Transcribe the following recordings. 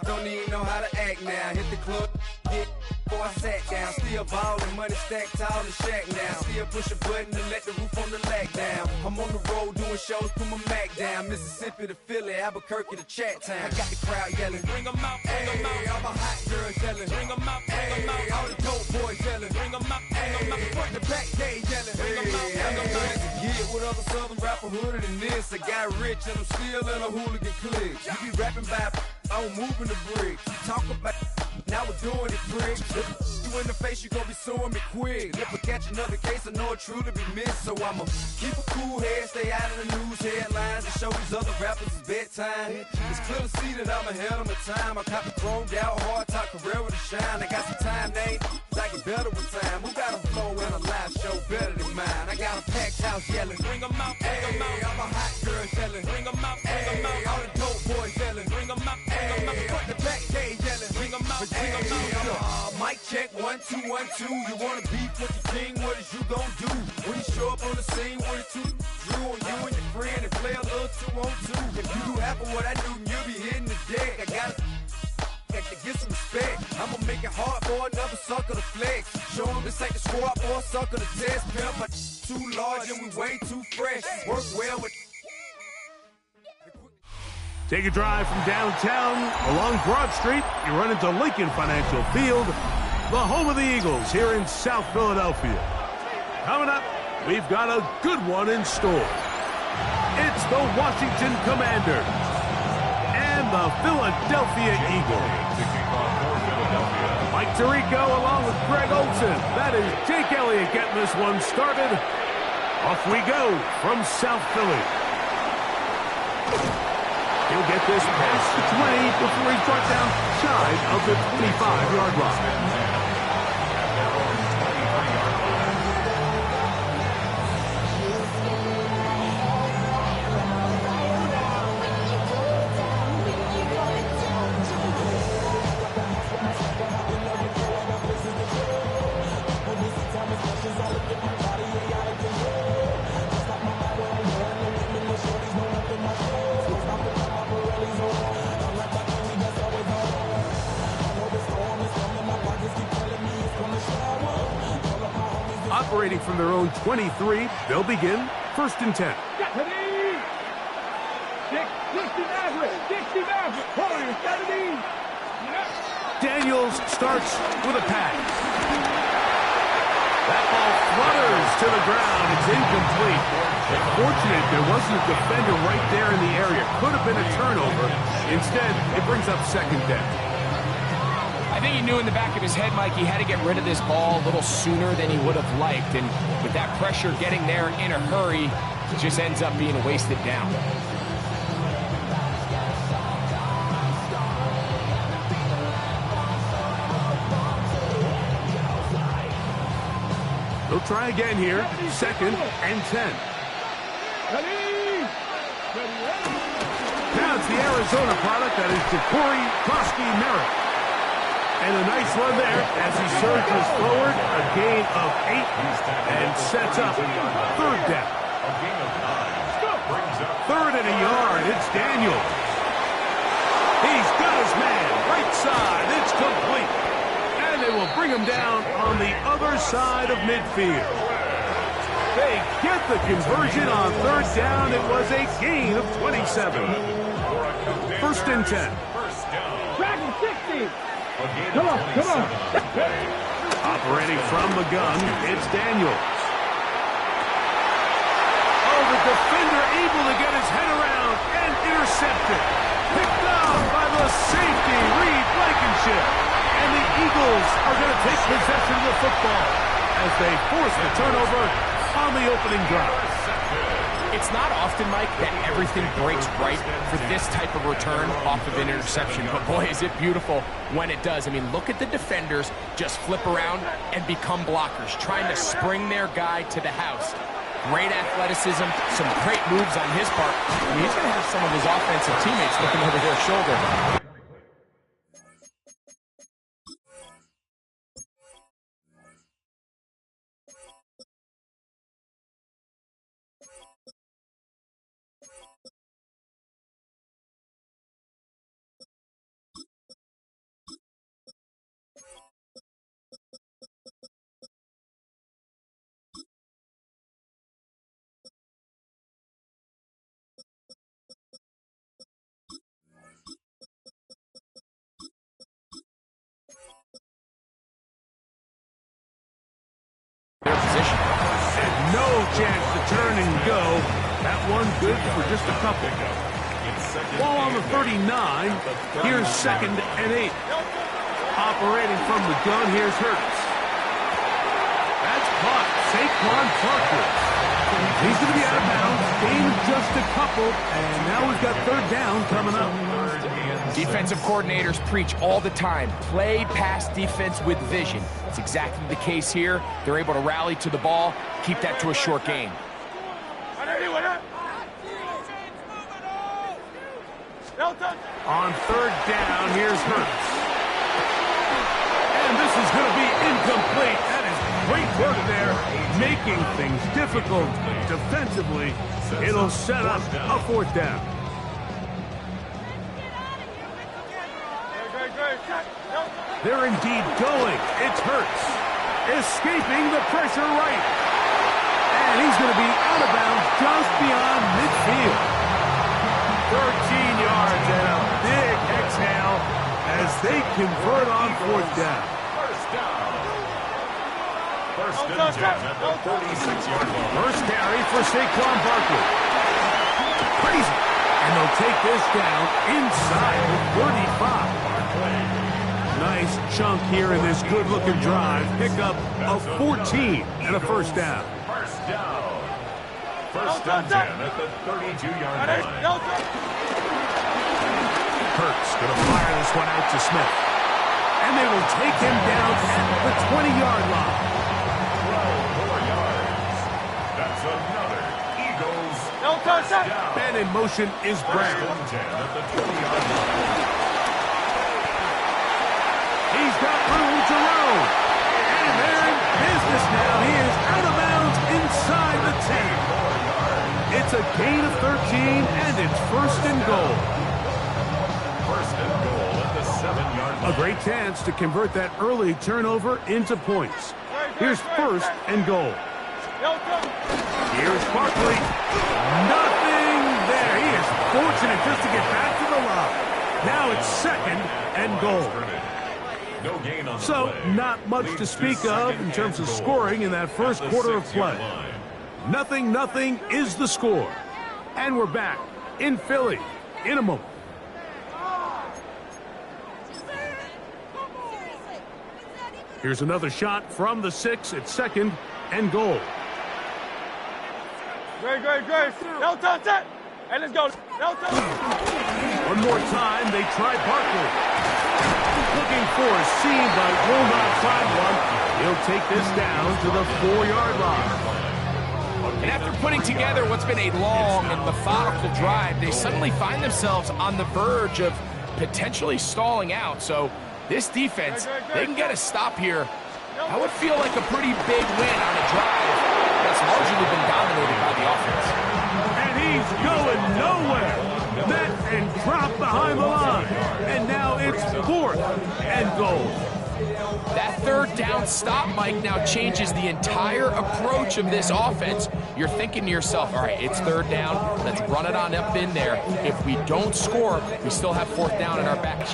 don't even know how to act now. Hit the club, get before I sat down. Still ballin', money stacked tall in shack now. Still push a button to let the roof on the lag down. I'm on the road doing shows, put my Mac down. Mississippi to Philly, Albuquerque to Chat Town. I got the crowd yelling, bring 'em out, bring 'em out. All my hot girls yelling, bring 'em out, bring 'em out. All the dope boys yelling, bring 'em out, bring 'em out. Front to back, they yelling, bring 'em out, bring 'em out. To get with other southern rapper hooded than this. I got rich and I'm still in a hooligan clique. You be rapping by, I'm moving the bricks. You talk about, now we're doing it, pricks. You in the face, you gon' be suing me quick. If I catch another case, I know it truly be missed. So I'ma keep a cool head, stay out of the news headlines, and show these other rappers it's bedtime. It's clear to see that I'm ahead of my time. I caught the chromed out, hard top career with a shine. I got some time, they ain't like it better with time. Who got a flow and a live show better than mine? I got a packed house yelling, bring 'em out, bring 'em out. All my hot girls yelling, bring 'em out, bring 'em out. All the dope boys yelling, bring 'em out, bring 'em out. Front to back, they yelling, bring 'em out, bring 'em out. Mic check, 1 2 1 2. You wanna beef with the king? What is you gon' do when you show up on the scene with a two drew on you and your friend and play a little 2-on-2? If you do half of what I do, you'll be hitting the deck. I gotta get some respect. I'ma make it hard for another sucker to flex. Show 'em this ain't the squad for a sucker to test. Pimp, my too large and we way too fresh. Work well with. Take a drive from downtown along Broad Street. You run into Lincoln Financial Field, the home of the Eagles here in South Philadelphia. Coming up, we've got a good one in store. It's the Washington Commanders and the Philadelphia Eagles. Mike Tirico along with Greg Olson. That is Jake Elliott getting this one started. Off we go from South Philly. He'll get this past the 20 before he's brought down shy of the 25-yard line. Operating from their own 23, they'll begin 1st and 10. Daniels starts with a pass. That ball flutters to the ground. It's incomplete. Fortunate there wasn't a defender right there in the area. Could have been a turnover. Instead, it brings up 2nd down. I think he knew in the back of his head, Mike, he had to get rid of this ball a little sooner than he would have liked. And with that pressure getting there in a hurry, it just ends up being a wasted down. They'll try again here. 2nd and 10. Now it's the Arizona product that is Ja'Cory Merritt. And a nice run there as he surges forward, a gain of 8, and sets up 3rd down. 3rd and a yard, it's Daniels. He's got his man, right side, it's complete. And they will bring him down on the other side of midfield. They get the conversion on 3rd down. It was a gain of 27. 1st and 10. Dragon 60. Come on. Operating from the gun, it's Daniels. Oh, the defender able to get his head around and intercepted. Picked off by the safety, Reed Blankenship. And the Eagles are going to take possession of the football as they force the turnover on the opening drive. It's not often, Mike, that everything breaks right for this type of return off of an interception. But boy, is it beautiful when it does. I mean, look at the defenders just flip around and become blockers, trying to spring their guy to the house. Great athleticism, some great moves on his part. I mean, he's going to have some of his offensive teammates looking over their shoulder. good for just a couple. Ball on the 39. Here's 2nd and 8. Operating from the gun, here's Hurts. That's caught. Scoan Barkley. He's going to be out of bounds. Gain just a couple. And now we've got 3rd down coming up. Defensive coordinators preach all the time. Play pass defense with vision. It's exactly the case here. They're able to rally to the ball, keep that to a short gain. On 3rd down, here's Hurts. And this is going to be incomplete. That is great work there, making things difficult defensively. It'll set up a 4th down. They're indeed going. It's Hurts, escaping the pressure right. And he's going to be out of bounds just beyond midfield. 13 yards and a big exhale as they convert on 4th down. First and 10 at the 36-yard line. First carry for Scoan Barkley. Crazy. And they'll take this down inside the 35. Nice chunk here in this good-looking drive. Pick up a 14 and a 1st down. First down. First and 10 at the 32-yard line. Hurts going to fire this one out to Smith. And they will take him down at the 20-yard line. 12 more yards. That's another Eagles first down. And in motion is Brown. First and 10 at the 20-yard line. He's got room to roam. And they're in business now. He is out of bounds inside the 10. It's a gain of 13, and it's 1st and goal. First and goal at the 7-yard line. A great chance to convert that early turnover into points. Here's 1st and goal. Here's Barkley. Nothing there. He is fortunate just to get back to the line. Now it's 2nd and goal. No gain on the So, play. not much to speak of in terms of scoring in that first quarter of play. 0-0 is the score. And we're back in Philly in a moment. Here's another shot from the 6 at 2nd and goal. Great. No touch it. Hey, let's go. No touch. One more time, they try Barkley. Looking for a seam, but will not find one. He'll take this down to the 4-yard line. And after putting together what's been a long and methodical drive, they suddenly find themselves on the verge of potentially stalling out. So this defense, they can get a stop here. That would feel like a pretty big win on a drive that's largely been dominated by the offense. And he's going nowhere. Met and dropped behind the line. And now it's 4th and goal. That 3rd down stop, Mike, now changes the entire approach of this offense. You're thinking to yourself, all right, it's 3rd down. Let's run it on up in there. If we don't score, we still have 4th down in our back.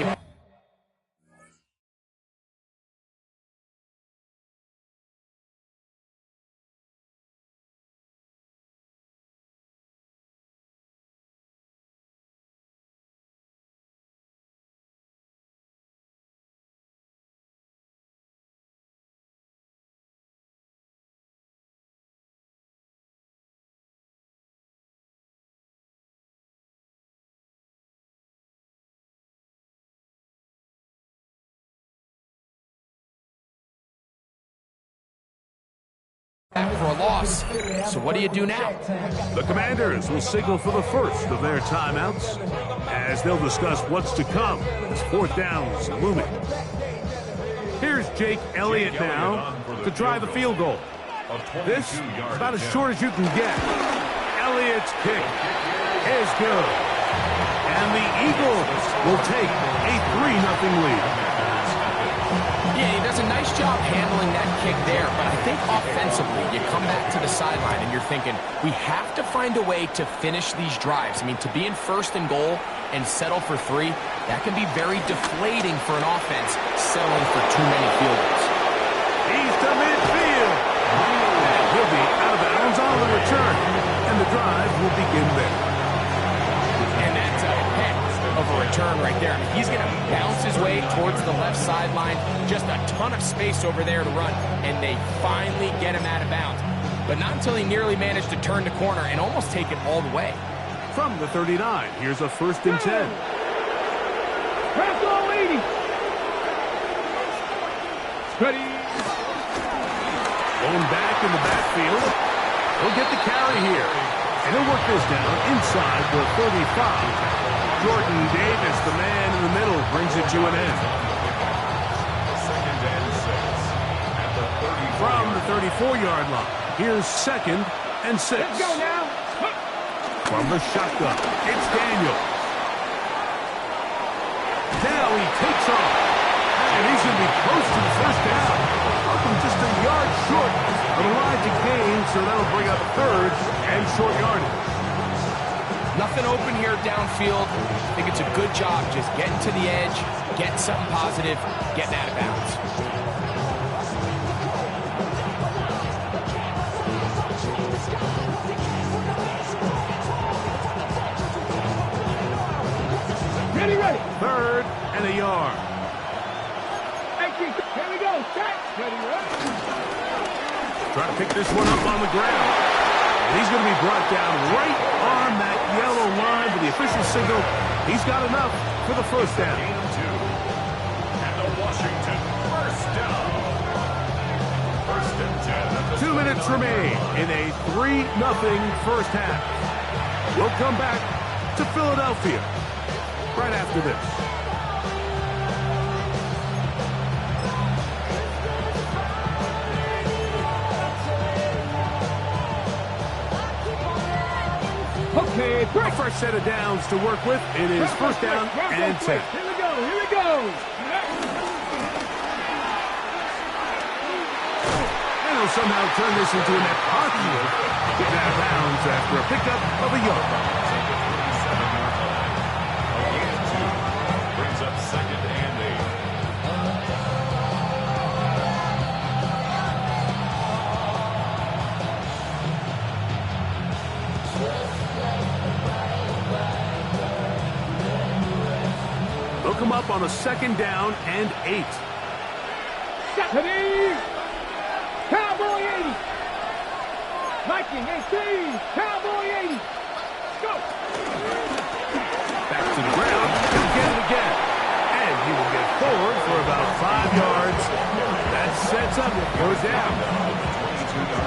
For a loss. So what do you do now? The Commanders will signal for the first of their timeouts as they'll discuss what's to come as 4th down's looming. Here's Jake Elliott now to try the field goal. This is about as short as you can get. Elliott's kick is good. And the Eagles will take a 3-0 lead. Yeah, he does a nice job handling that kick there, but I think offensively, you come back to the sideline and you're thinking, we have to find a way to finish these drives. I mean, to be in 1st and goal and settle for 3, that can be very deflating for an offense settling for too many field goals. He's to midfield. And he'll be out of bounds runs on the return, and the drive will begin there. And that's a heck of a return right there. I mean, he's going to bounce his way towards the left sideline. Just a ton of space over there to run, and they finally get him out of bounds. But not until he nearly managed to turn the corner and almost take it all the way. From the 39, here's a 1st and 10. Pass all 80. Ready. Going back in the backfield. He'll get the carry here. And he'll work this down inside the 35. Jordan Davis, the man in the middle, brings it to an end. From the 34-yard line, here's 2nd and 6. Let's go now. From the shotgun, it's Daniel. Now he takes off. And he's going to be close to the 1st down. Up him just a yard short of the line to gain, so that'll bring up 3rd and short yardage. Nothing open here downfield. I think it's a good job just getting to the edge, getting something positive, getting out of bounds. Ready, ready. 3rd and a yard. Here we go. Set. Ready, ready. Try to pick this one up on the ground. And he's going to be brought down right on that yellow line for the official signal. He's got enough for the 1st down. Gain of 2. And the Washington 1st down. 1st and 10. 2 minutes remain in a 3-0 first half. We'll come back to Philadelphia right after this. Okay, A fresh set of downs to work with. It is 1st down and 10. Here we go. Here we go. And he'll somehow turn this into a net positive. Get out of bounds after a pickup of a yard. Brings up 2nd and 8. They'll come up on a 2nd down and 8. Ready. Cowboy 80. Viking 18. Cowboy 80. Go. Back to the ground. He'll get it again. And he will get forward for about 5 yards. That sets up for a down.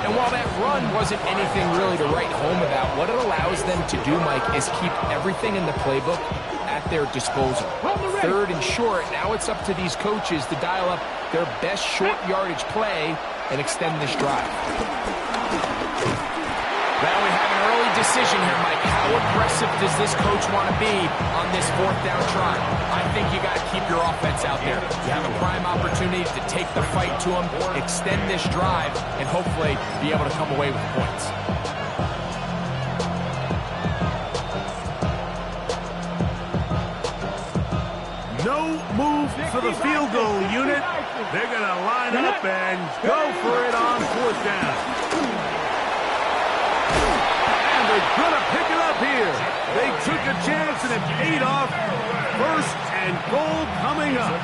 And while that run wasn't anything really to write home about, what it allows them to do, Mike, is keep everything in the playbook at their disposal. 3rd and short, now it's up to these coaches to dial up their best short yardage play and extend this drive. Well, we have an early decision here, Mike. How aggressive does this coach want to be on this 4th down try? I think you got to keep your offense out there. You have a prime opportunity to take the fight to them, extend this drive, and hopefully be able to come away with points. No move for the field goal unit. They're going to line up and go for it on 4th down. And they're going to pick it up here. They took a chance and it paid off. 1st and goal coming up.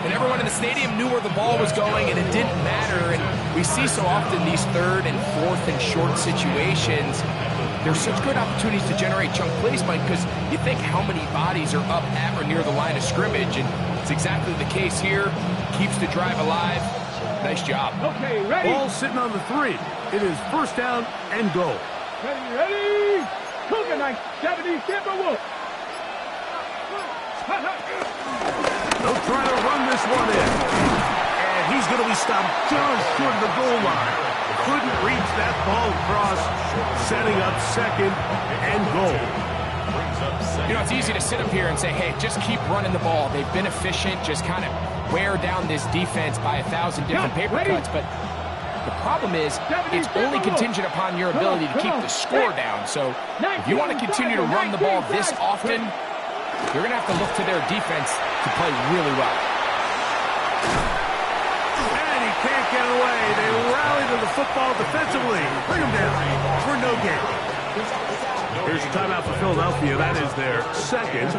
And everyone in the stadium knew where the ball was going, and it didn't matter. And we see so often these 3rd and 4th and short situations. There's such good opportunities to generate chunk plays, Mike, because you think how many bodies are up at or near the line of scrimmage, and it's exactly the case here. Keeps the drive alive. Nice job. Okay, ready. Ball sitting on the 3. It is 1st down and goal. Ready, ready. Cougar Knight, 70 Timberwolves. They'll try to run this one in. And he's going to be stopped just short of the goal line. Couldn't reach that ball across, setting up 2nd and goal. You know, it's easy to sit up here and say, hey, just keep running the ball. They've been efficient, just kind of wear down this defense by 1,000 different paper cuts. But the problem is, it's only contingent upon your ability to keep the score down. So if you want to continue to run the ball this often, you're going to have to look to their defense to play really well. And he can't get away. They rally to the football defensively. Bring them down for no gain. Here's a timeout for Philadelphia. That is their second.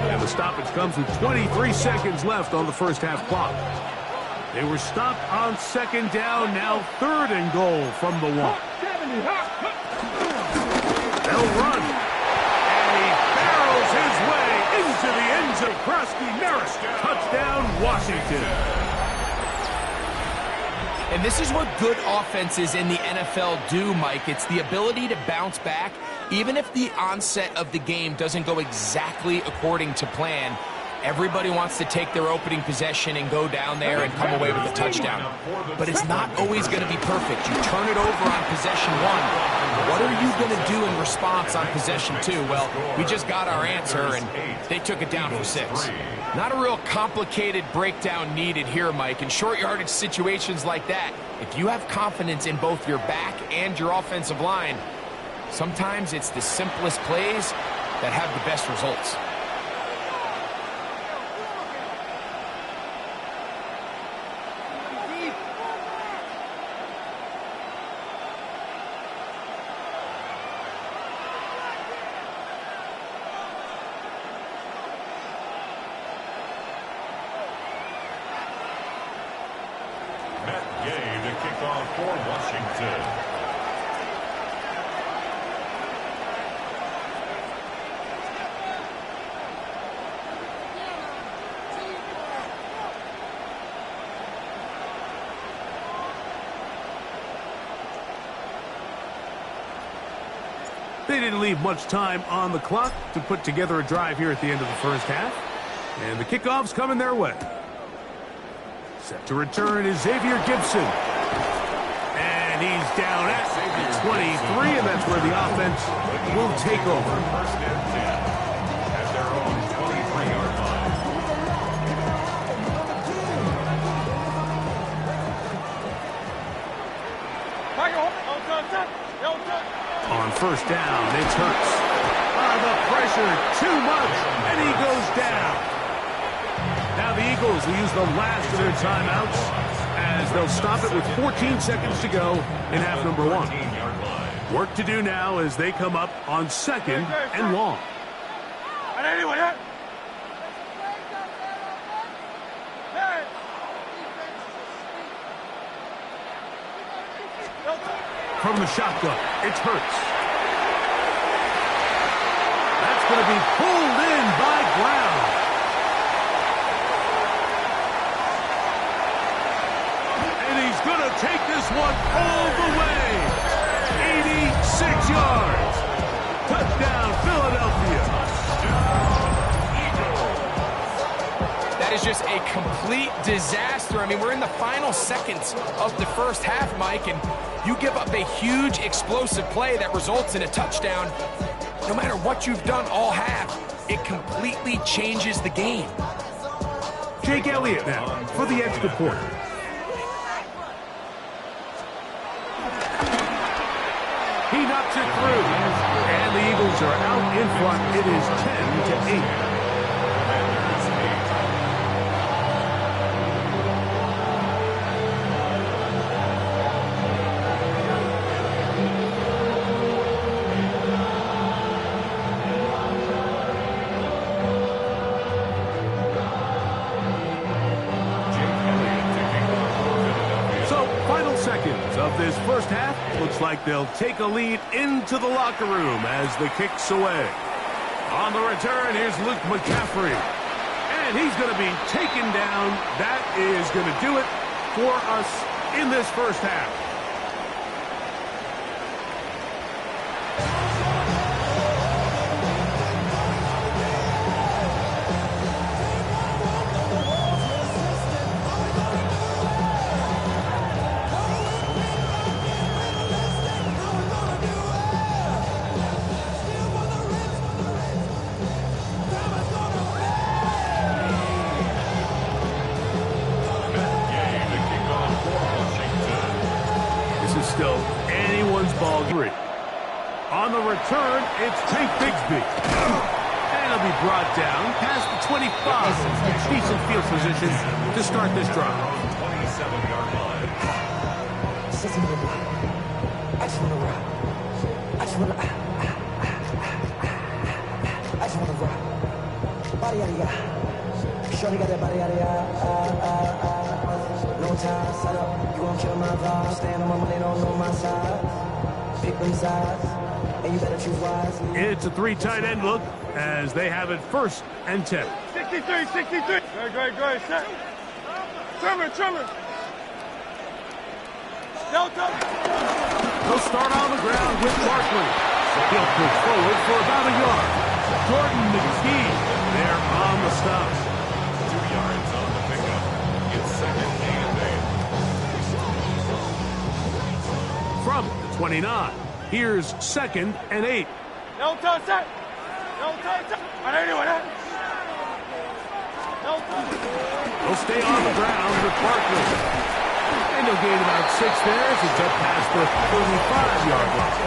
And the stoppage comes with 23 seconds left on the first half clock. They were stopped on second down. Now 3rd and goal from the 1. They'll run. And he barrels his way into the end zone. Krusty Merrick. Touchdown, Washington. And this is what good offenses in the NFL do, Mike. It's the ability to bounce back, even if the onset of the game doesn't go exactly according to plan. Everybody wants to take their opening possession and go down there and come away with a touchdown. But it's not always going to be perfect. You turn it over on possession 1. What are you going to do in response on possession 2? Well, we just got our answer, and they took it down for 6. Not a real complicated breakdown needed here, Mike. In short yardage situations like that, if you have confidence in both your back and your offensive line, sometimes it's the simplest plays that have the best results. For Washington. They didn't leave much time on the clock to put together a drive here at the end of the first half. And the kickoff's coming their way. Set to return is Xavier Gibson. And he's down at 23, and that's where the offense will take over. First and 10 at their own 23-yard line. On first down, it's Hurts. The pressure, too much, and he goes down. Now the Eagles will use the last of their timeouts as they'll stop it with 14 seconds to go in half number 1. Work to do now as they come up on 2nd and long. From the shotgun, it's Hurts. That's going to be pulled in by Brown. And he's going to take this one all the way. 86 yards. Touchdown, Philadelphia. That is just a complete disaster. I mean, we're in the final seconds of the first half, Mike, and you give up a huge explosive play that results in a touchdown. No matter what you've done all half, it completely changes the game. Jake Elliott now for the extra point. He knocks it through. And the Eagles are out in front. It is 10-8. Of this first half, looks like they'll take a lead into the locker room as the kick's away. On the return, here's Luke McCaffrey. And he's going to be taken down. That is going to do it for us in this first half. Still anyone's ball. On the return, it's Tank Bigsby. And he'll be brought down past the 25. Decent field position to start this drive. 27-yard line. just wanna rock. I just wanna rock. I just wanna. I just wanna rock. Body yada yada. Shorty got that body yada yada. No time, set up. You gon' kill my vibe. Stand on my money, don't know my size. Pick them sides, and you better choose wisely. It's a 3 tight end look as they have it 1st and 10. 63, 63. Great, set. Trimmer. Delta. They'll start on the ground with Barkley. He'll push forward for about a yard. Jordan McKee there on the stop. 2 yards on the pickup. It's 2nd and 8. From the 29, here's 2nd and 8. No touch that. I ain't doing that. No touch. They'll stay on the ground with Barkley. And they'll gain about 6 there as it's up past the 35-yard line.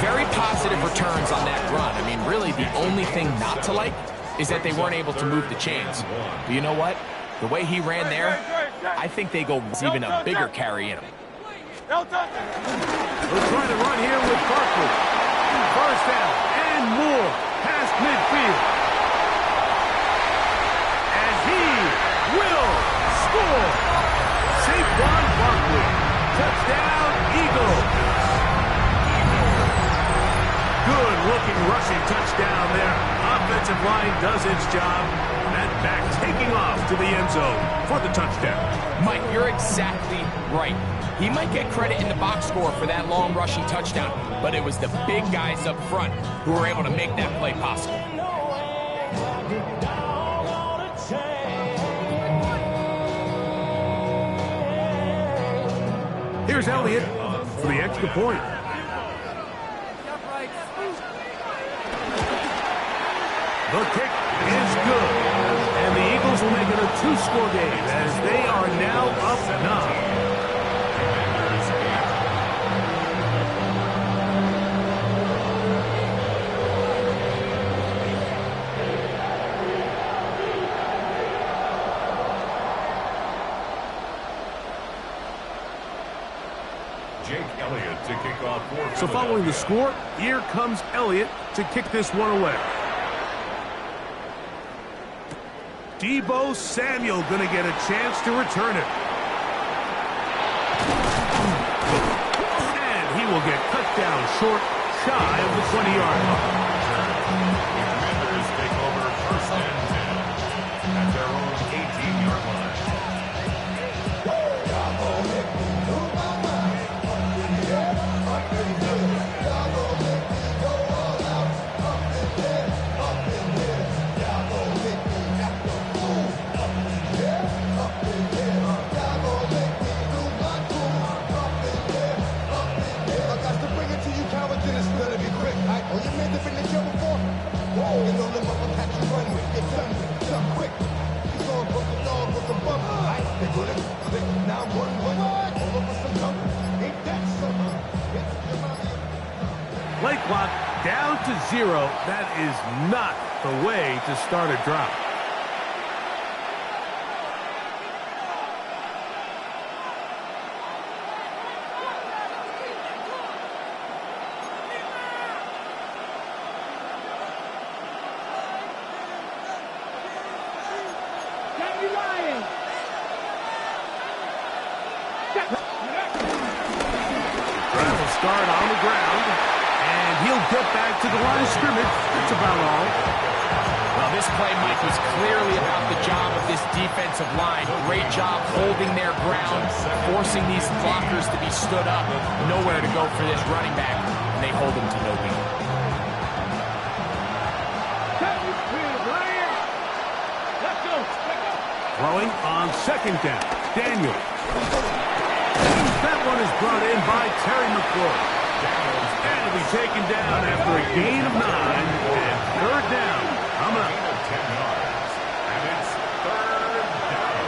Very positive returns on that run. I mean, really, the only thing not to like is that they weren't able to move the chains. But you know what? The way he ran there, I think they go even a bigger carry in him. No touch. We're trying to run here with Barkley. 1st down and more past midfield. And he will score. Scoan Barkley. Touchdown, Eagles. Good-looking rushing touchdown there. Offensive line does its job. And back taking off to the end zone for the touchdown. Mike, you're exactly right. He might get credit in the box score for that long rushing touchdown, but it was the big guys up front who were able to make that play possible. Here's Elliott for the extra point. The kick is good. And the Eagles will make it a 2-score game as they are now up 9. To kick off for so following the score, here comes Elliott to kick this one away. Deebo Samuel going to get a chance to return it. And he will get cut down short, shy of the 20-yard line. Commanders take over 1st and 10 at their own 18-yard line. Play clock down to 0. That is not the way to start a drive. Start on the ground, and he'll get back to the line of scrimmage. That's about all. Well, this play, Mike, was clearly about the job of this defensive line. Great job holding their ground, forcing these blockers to be stood up. Nowhere to go for this running back, and they hold him to no gain. Throwing on 2nd down, Daniel. That one is brought in by Terry McCoy. And it'll be taken down after a gain of 9 and 3rd down. Coming up. 10 yards. And it's 3rd down.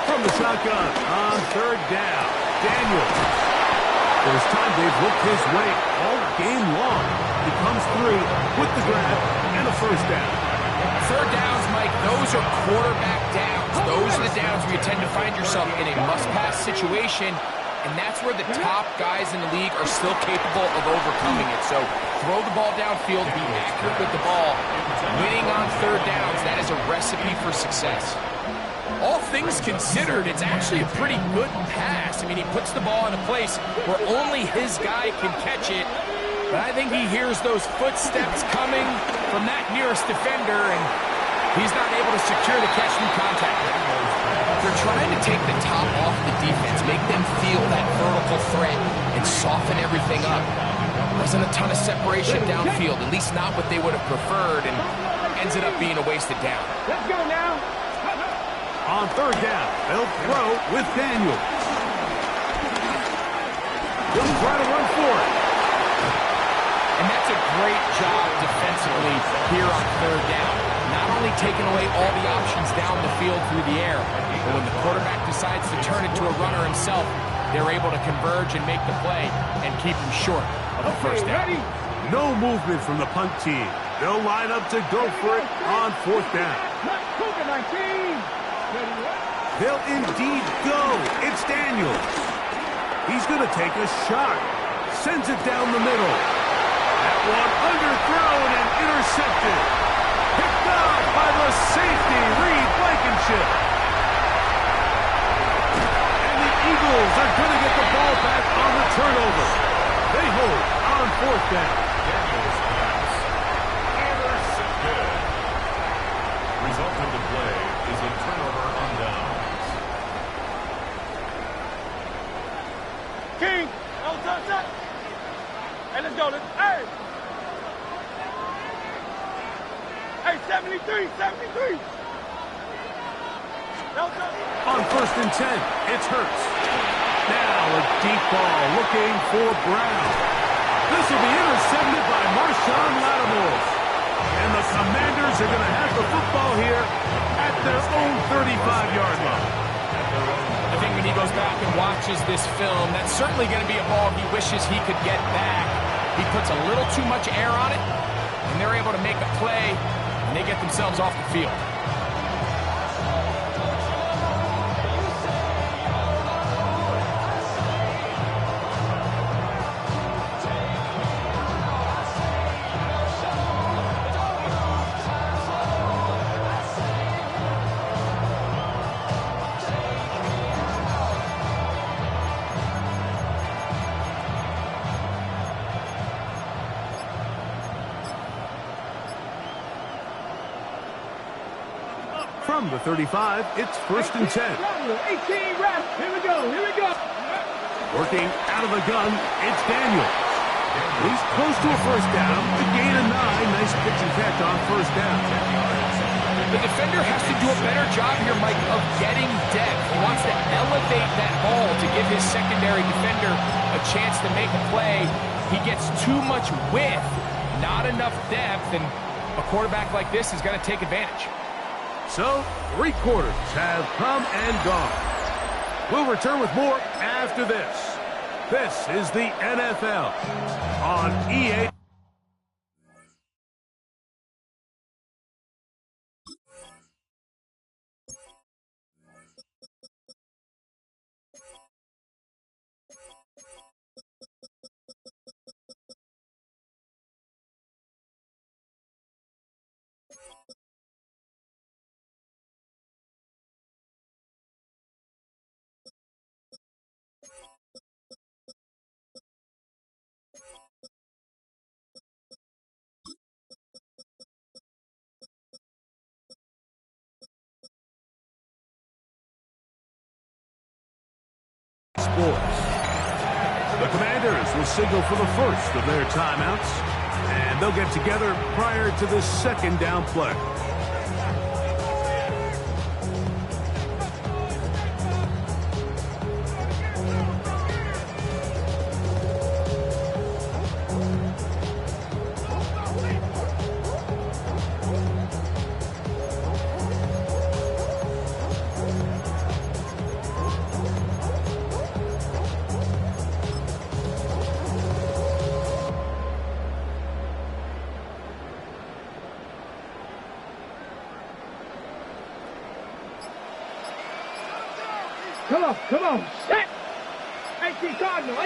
From the shotgun on 3rd down, Daniel. There's time they've looked his way all game long. He comes through with the grab and a 1st down. 3rd downs, Mike, those are quarterback downs. Those are the downs where you tend to find yourself in a must-pass situation, and that's where the top guys in the league are still capable of overcoming it. So throw the ball downfield, be accurate with the ball. Winning on third downs, that is a recipe for success. All things considered, it's actually a pretty good pass. I mean, he puts the ball in a place where only his guy can catch it. But I think he hears those footsteps coming from that nearest defender, and he's not able to secure the catch through contact. They're trying to take the top off the defense, make them feel that vertical threat, and soften everything up. Wasn't a ton of separation downfield, at least not what they would have preferred, and ends it up being a wasted down. Let's go now. On third down, they'll throw with Daniels. He'll try to run for it. And that's a great job defensively here on third down. Not only taking away all the options down the field through the air, but when the quarterback decides to turn it to a runner himself, they're able to converge and make the play and keep him short of the first down. Ready? No movement from the punt team. They'll line up to go for it on fourth down. Cougar 19. They'll indeed go. It's Daniels. He's going to take a shot. Sends it down the middle. That one underthrown and intercepted. Picked up by the safety, Reed Blankenship. And the Eagles are going to get the ball back on the turnover. They hold on fourth down. Daniels pass. Intercepted. Result of the play is a turnover on downs. King. Touch. Hey, let's go. Hey. Hey, 73. On first and 10, it's Hurts. Now a deep ball looking for Brown. This will be intercepted by Marshawn Lattimore. And the Commanders are going to have the football here at their own 35-yard line. I think when he goes back and watches this film, that's certainly going to be a ball he wishes he could get back. He puts a little too much air on it, and they're able to make a play, and they get themselves off the field. From the 35, it's first and 10. 18 reps. Here we go. Working out of the gun, it's Daniels. He's close to a first down. A gain of 9. Nice pitch and catch on first down. The defender has to do a better job here, Mike, of getting depth. He wants to elevate that ball to give his secondary defender a chance to make a play. He gets too much width, not enough depth, and a quarterback like this is going to take advantage. So, 3 quarters have come and gone. We'll return with more after this. This is the NFL on EA. Sports. The Commanders will signal for the first of their timeouts, and they'll get together prior to the second down play. Come on. Set. H.D. Cardinal.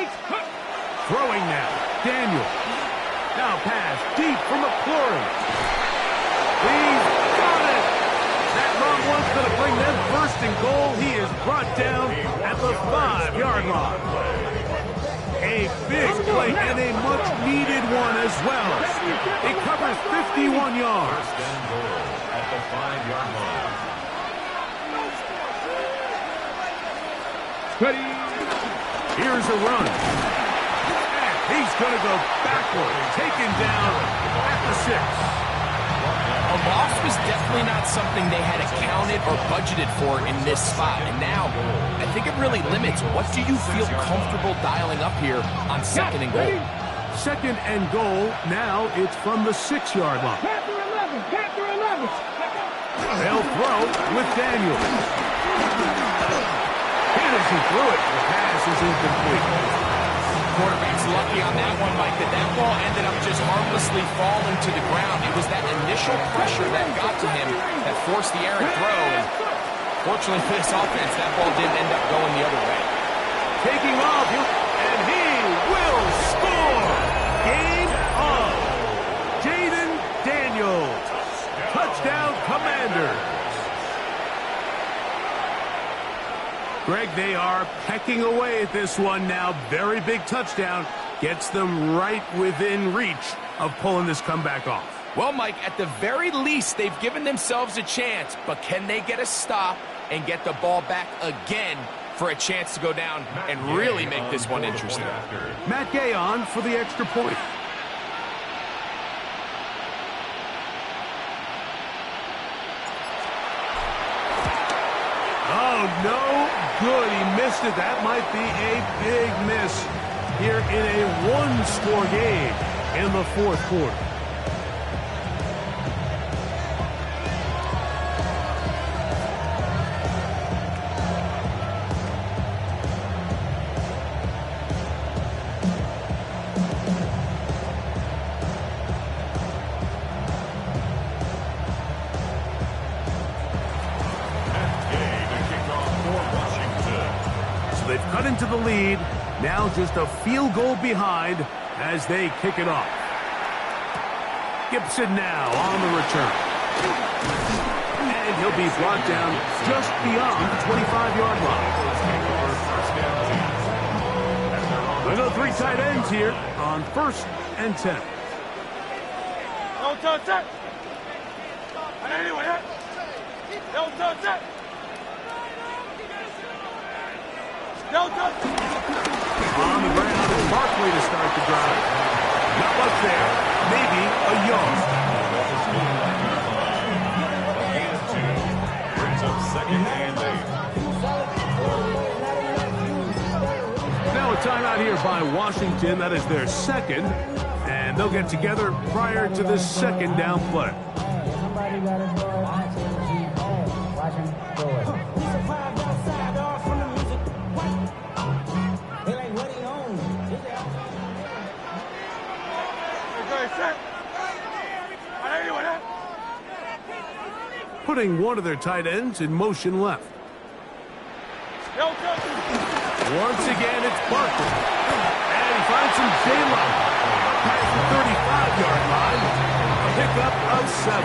Throwing now. Daniel. Now pass deep for McClory. He's got it. That long one's going to bring them first and goal. He is brought down at the 5-yard line. A big play and a much-needed one as well. It covers 51 yards. First and goal at the 5-yard line. Ready. Here's a run. And he's going to go backward, taken down at the 6. A loss was definitely not something they had accounted or budgeted for in this spot. And now, I think it really limits what do you feel comfortable dialing up here on second and goal. Second and goal. Now it's from the 6-yard line. Capture 11. They'll throw with Daniel. As he threw it, the pass is incomplete. Quarterback's lucky on that one, Mike, that ball ended up just harmlessly falling to the ground. It was that initial pressure that got to him that forced the errant throw. And fortunately for this offense, that ball didn't end up going the other way. Taking off, and he will score! Game on! Jaden Daniels. Touchdown, Commanders. Greg, they are pecking away at this one now. Very big touchdown. Gets them right within reach of pulling this comeback off. Well, Mike, at the very least, they've given themselves a chance. But can they get a stop and get the ball back again for a chance to go down and really make this one interesting? Matt Gay on for the extra point. Oh, no. Good, he missed it. That might be a big miss here in a one-score game in the 4th quarter. Into the lead, now just a field goal behind as they kick it off. Gibson now on the return. And he'll be brought down just beyond the 25-yard line. We go 3 tight ends here on 1st and 10. Don't touch it. Anyway, don't touch it. On the ground, it's Barkley to start the drive. Not much there. Maybe a yard. Brings up 2nd and 8. Now a timeout here by Washington. That is their 2nd. And they'll get together prior to this 2nd down play. Putting one of their tight ends in motion left. Once again, it's Barkley. And he finds some daylight. Past the 35-yard line. A pickup of 7.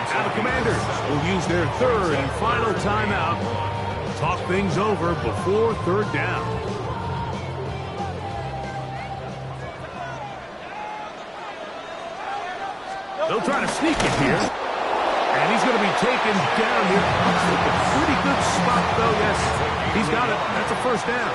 Now the Commanders will use their 3rd and final timeout. Talk things over before 3rd down. They'll try to sneak it here. And he's going to be taken down here. Looks like a pretty good spot, though. Yes, he's got it. That's a 1st down.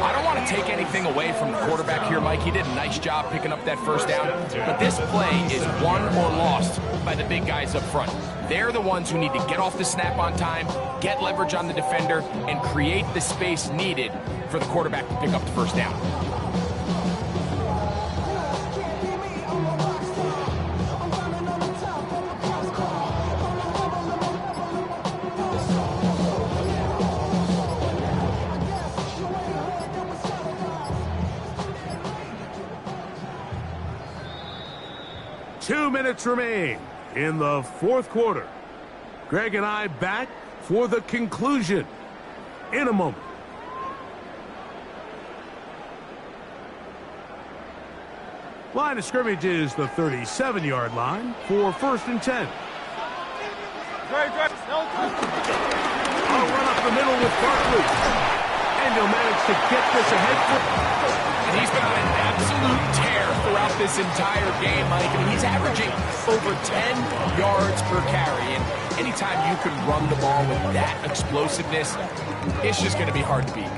I don't want to take anything away from the quarterback here, Mike. He did a nice job picking up that 1st down. But this play is won or lost by the big guys up front. They're the ones who need to get off the snap on time, get leverage on the defender, and create the space needed for the quarterback to pick up the 1st down. 2 minutes remain in the 4th quarter. Greg and I back for the conclusion in a moment. Line of scrimmage is the 37-yard line for 1st and 10. I'll run up the middle with Barkley. And he'll manage to get this ahead. And he's been on an absolute tear throughout this entire game, Mike. I mean, he's averaging over 10 yards per carry. And anytime you can run the ball with that explosiveness, it's just going to be hard to beat.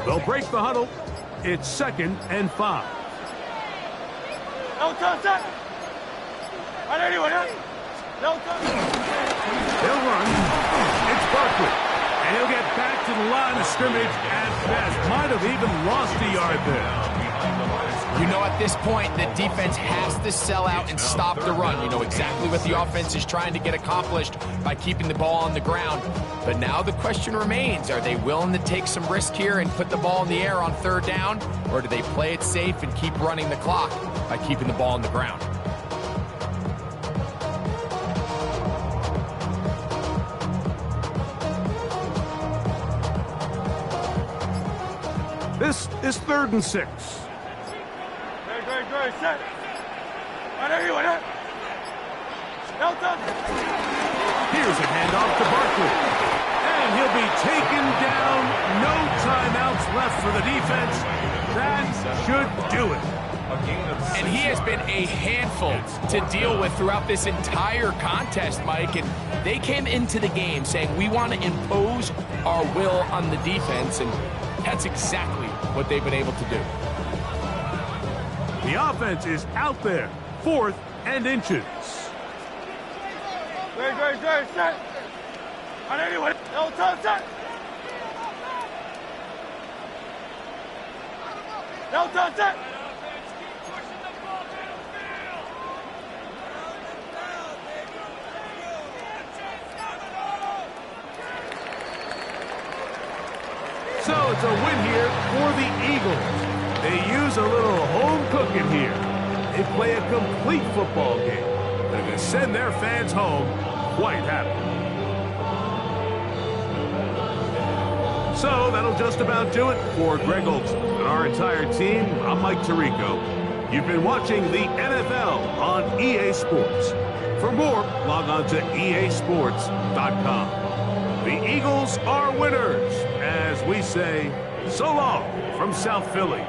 They'll break the huddle. It's 2nd and 5. No touch that. They'll run. It's Barkley. And he'll get back to the line of scrimmage at best. Might have even lost a yard there. You know, at this point, the defense has to sell out and stop the run. You know exactly what the offense is trying to get accomplished by keeping the ball on the ground. But now the question remains, are they willing to take some risk here and put the ball in the air on 3rd down? Or do they play it safe and keep running the clock by keeping the ball on the ground? This is 3rd and 6. Set. Here's a handoff to Barkley. And he'll be taken down. No timeouts left for the defense. That should do it. And he has been a handful to deal with throughout this entire contest, Mike. And they came into the game saying, we want to impose our will on the defense. And that's exactly what they've been able to do. The offense is out there. 4th and inches. Great, set. No touch that. No touch that. So it's a win here for the Eagles. They use a little home cooking here. They play a complete football game. They're going to send their fans home quite happy. So that'll just about do it for Greg Olson and our entire team. I'm Mike Tirico. You've been watching the NFL on EA Sports. For more, log on to easports.com. The Eagles are winners, as we say, so long from South Philly.